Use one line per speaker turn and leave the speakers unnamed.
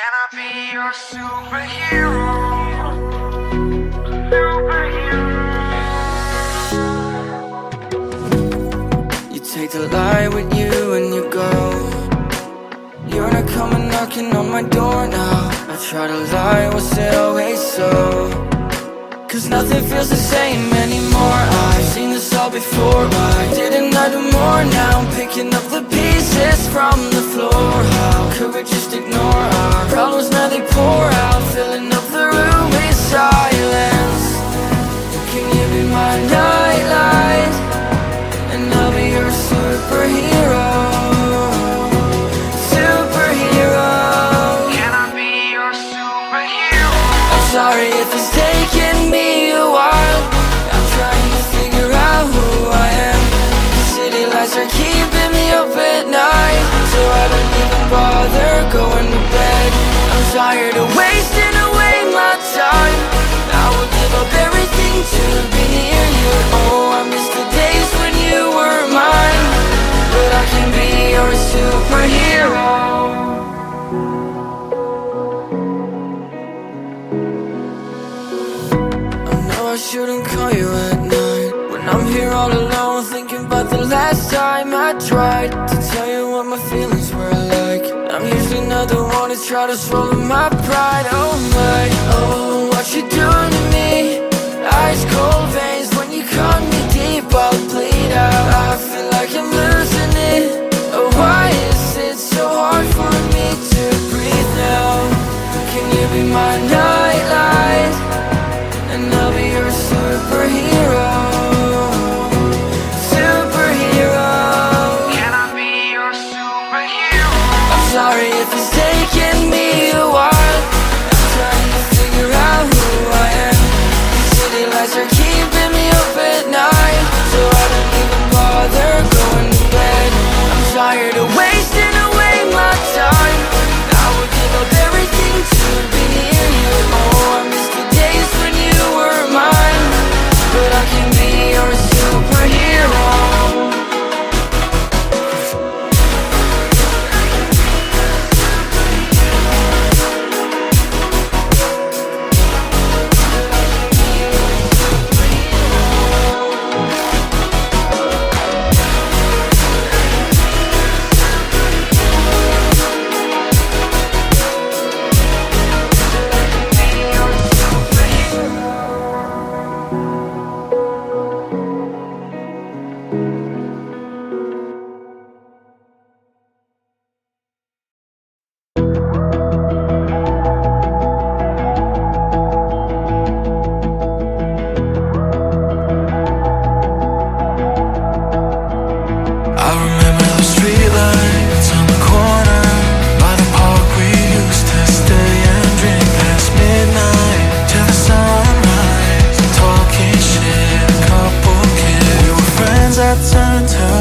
Can I be your superhero? Superhero.
You take the light with you and you go. You're not coming knocking on my door now. I try to lie, was it always so? Cause nothing feels the same anymore. I've seen this all before. Why didn't I do more? Now I'm picking up the pieces from the floor. How could we just ignore our problems? Now they pour out, filling up the room with silence. Can you be my nightlight? And I'll be your superhero. Superhero.
Can I be your superhero?
I'm sorry if it's taking me a while. I'm trying to figure out who I am. The city lights are keeping me up at night, so I don't even bother going to bed. I'm tired of wasting away my time. I would give up everything to be near you. Oh, I miss the days when you were mine. But I can be your superhero. I shouldn't call you at night when I'm here all alone, thinking about the last time I tried to tell you what my feelings were like. I'm usually not the one to try to swallow my pride. Oh my, oh, what you doing to me? Ice cold veins when you cut me deep, I'll bleed out. I feel like I'm losing it. Oh, why is it so hard for me to breathe now? Can you be my nightlight? And I'll be your superhero. Superhero.
Can I be your superhero?
I'm sorry if it's taking me a while. I'm trying to figure out who I am. The city lights are keeping me up at night, so I don't even bother going to bed. I'm tired of wasting away my time. I would give up everything to be near you. Oh, I miss the days when you were mine. But I can be your superhero.
I turned to